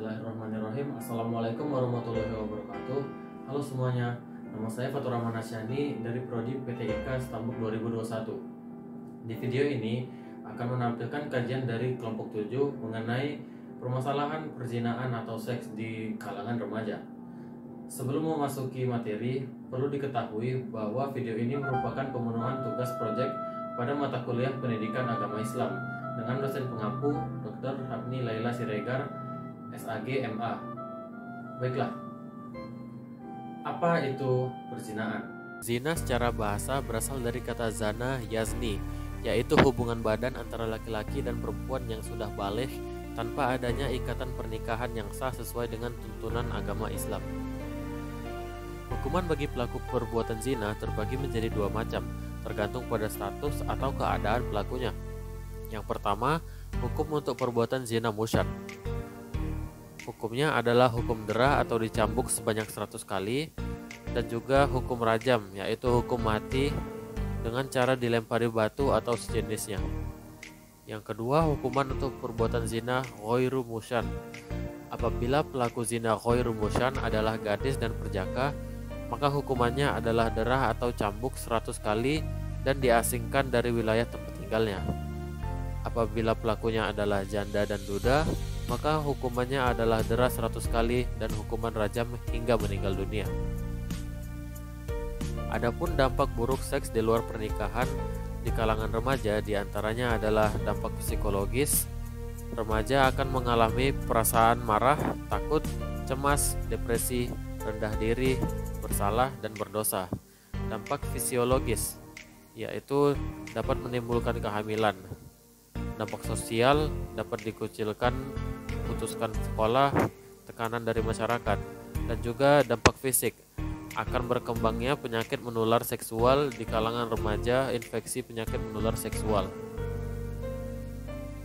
Bismillahirrahmanirrahim. Assalamualaikum warahmatullahi wabarakatuh. Halo semuanya, nama saya Fatur Rahman Asyani dari Prodi PTIK Stambuk 2021. Di video ini akan menampilkan kajian dari kelompok 7 mengenai permasalahan perzinahan atau seks di kalangan remaja. Sebelum memasuki materi, perlu diketahui bahwa video ini merupakan pemenuhan tugas proyek pada mata kuliah Pendidikan Agama Islam dengan dosen pengampu Dr. Hapni Laila Siregar, SAG MA. Baiklah, apa itu perzinahan? Zina secara bahasa berasal dari kata zana yazni, yaitu hubungan badan antara laki-laki dan perempuan yang sudah baligh tanpa adanya ikatan pernikahan yang sah sesuai dengan tuntunan agama Islam. Hukuman bagi pelaku perbuatan zina terbagi menjadi dua macam, tergantung pada status atau keadaan pelakunya. Yang pertama, hukum untuk perbuatan zina musyad. Hukumnya adalah hukum dera atau dicambuk sebanyak 100 kali dan juga hukum rajam, yaitu hukum mati dengan cara dilempari batu atau sejenisnya. Yang kedua, hukuman untuk perbuatan zina ghairu musyan. Apabila pelaku zina ghairu musyan adalah gadis dan perjaka, maka hukumannya adalah dera atau cambuk 100 kali dan diasingkan dari wilayah tempat tinggalnya. Apabila pelakunya adalah janda dan duda, maka hukumannya adalah dera 100 kali dan hukuman rajam hingga meninggal dunia. Adapun dampak buruk seks di luar pernikahan di kalangan remaja diantaranya adalah dampak psikologis. Remaja akan mengalami perasaan marah, takut, cemas, depresi, rendah diri, bersalah, dan berdosa. Dampak fisiologis yaitu dapat menimbulkan kehamilan. Dampak sosial dapat dikucilkan, putuskan sekolah, tekanan dari masyarakat, dan juga dampak fisik akan berkembangnya penyakit menular seksual di kalangan remaja, infeksi penyakit menular seksual.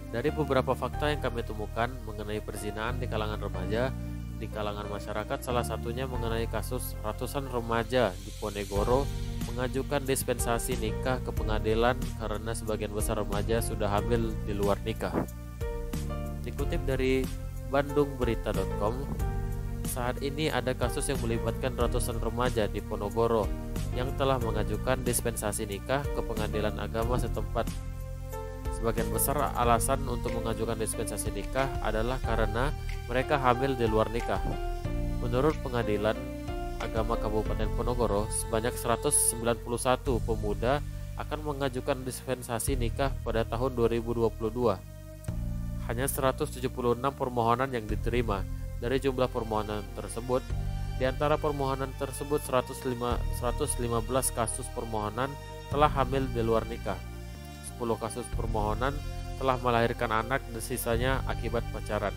Dari beberapa fakta yang kami temukan mengenai perzinahan di kalangan remaja di kalangan masyarakat, salah satunya mengenai kasus ratusan remaja di Ponegoro mengajukan dispensasi nikah ke pengadilan karena sebagian besar remaja sudah hamil di luar nikah. Dikutip dari bandungberita.com, saat ini ada kasus yang melibatkan ratusan remaja di Ponorogo yang telah mengajukan dispensasi nikah ke pengadilan agama setempat. Sebagian besar alasan untuk mengajukan dispensasi nikah adalah karena mereka hamil di luar nikah. Menurut pengadilan agama Kabupaten Ponorogo, sebanyak 191 pemuda akan mengajukan dispensasi nikah pada tahun 2022. Hanya 176 permohonan yang diterima. Dari jumlah permohonan tersebut, di antara permohonan tersebut 115 kasus permohonan telah hamil di luar nikah. 10 kasus permohonan telah melahirkan anak dan sisanya akibat pacaran.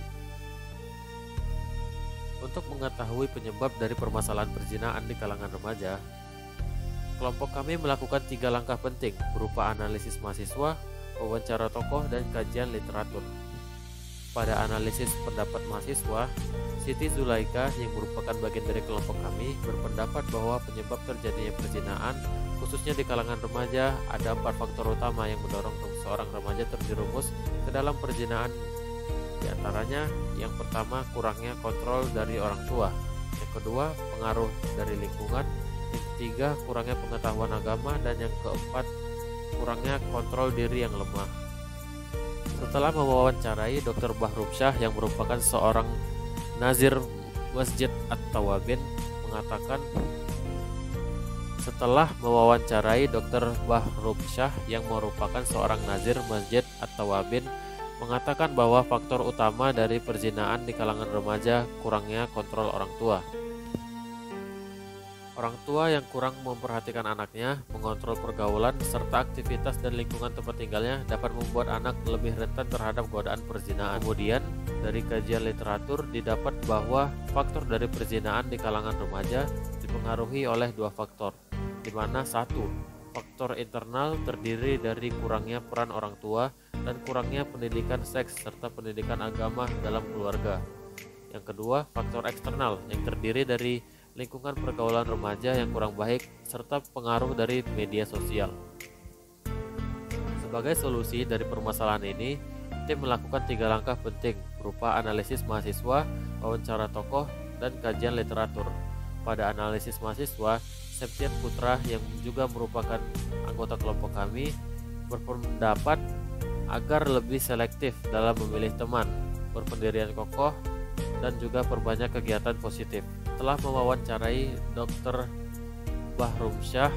Untuk mengetahui penyebab dari permasalahan perzinahan di kalangan remaja, kelompok kami melakukan 3 langkah penting berupa analisis mahasiswa, wawancara tokoh, dan kajian literatur. Pada analisis pendapat mahasiswa, Siti Zulaika yang merupakan bagian dari kelompok kami berpendapat bahwa penyebab terjadinya perzinahan khususnya di kalangan remaja ada 4 faktor utama yang mendorong seorang remaja terjerumus ke dalam perzinahan. Di antaranya, yang pertama kurangnya kontrol dari orang tua, yang kedua pengaruh dari lingkungan, yang ketiga kurangnya pengetahuan agama, dan yang keempat kurangnya kontrol diri yang lemah. Setelah mewawancarai Dr. Bahrum Syah yang merupakan seorang nazir Masjid At-Tawabin mengatakan bahwa faktor utama dari perzinahan di kalangan remaja kurangnya kontrol orang tua. Orang tua yang kurang memperhatikan anaknya, mengontrol pergaulan, serta aktivitas dan lingkungan tempat tinggalnya dapat membuat anak lebih rentan terhadap godaan perzinahan. Kemudian, dari kajian literatur didapat bahwa faktor dari perzinahan di kalangan remaja dipengaruhi oleh 2 faktor, di mana 1. Faktor internal terdiri dari kurangnya peran orang tua dan kurangnya pendidikan seks serta pendidikan agama dalam keluarga. Yang kedua, faktor eksternal yang terdiri dari lingkungan pergaulan remaja yang kurang baik serta pengaruh dari media sosial. Sebagai solusi dari permasalahan ini, Tim melakukan 3 langkah penting berupa analisis mahasiswa, wawancara tokoh, dan kajian literatur. Pada analisis mahasiswa, Septian Putra yang juga merupakan anggota kelompok kami berpendapat agar lebih selektif dalam memilih teman, berpendirian kokoh, dan juga perbanyak kegiatan positif. Telah mewawancarai Dr. Bahrumsyah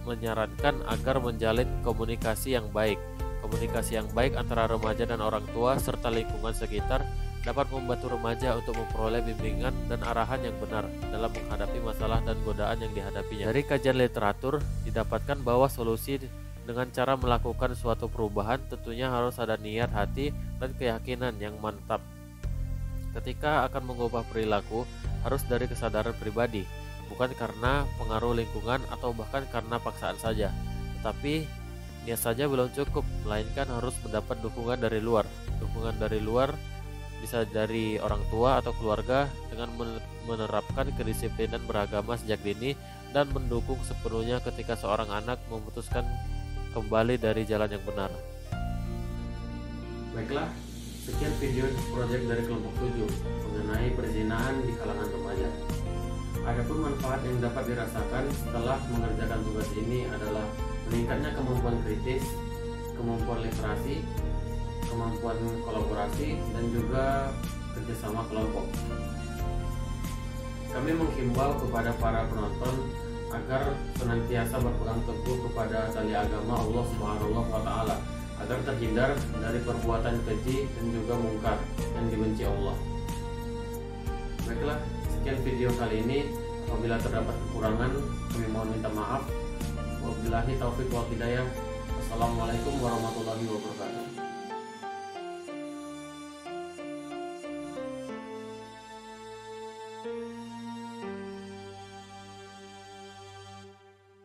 menyarankan agar menjalin komunikasi yang baik. Komunikasi yang baik antara remaja dan orang tua serta lingkungan sekitar dapat membantu remaja untuk memperoleh bimbingan dan arahan yang benar dalam menghadapi masalah dan godaan yang dihadapinya. Dari kajian literatur didapatkan bahwa solusi dengan cara melakukan suatu perubahan tentunya harus ada niat hati dan keyakinan yang mantap. Ketika akan mengubah perilaku harus dari kesadaran pribadi, bukan karena pengaruh lingkungan atau bahkan karena paksaan saja. Tetapi niat saja belum cukup, melainkan harus mendapat dukungan dari luar. Dukungan dari luar bisa dari orang tua atau keluarga dengan menerapkan kedisiplinan beragama sejak dini dan mendukung sepenuhnya ketika seorang anak memutuskan kembali dari jalan yang benar. Baiklah, sekian video proyek dari kelompok 7 mengenai perzinahan di kalangan remaja. Adapun manfaat yang dapat dirasakan setelah mengerjakan tugas ini adalah meningkatnya kemampuan kritis, kemampuan literasi, kemampuan kolaborasi, dan juga kerjasama kelompok. Kami menghimbau kepada para penonton agar senantiasa berpegang teguh kepada tali agama Allah Subhanahu wa Ta'ala, agar terhindar dari perbuatan keji dan juga mungkar yang dibenci Allah. Baiklah, sekian video kali ini. Apabila terdapat kekurangan, kami mohon minta maaf. Wabillahi taufiq wal hidayah. Assalamualaikum warahmatullahi wabarakatuh.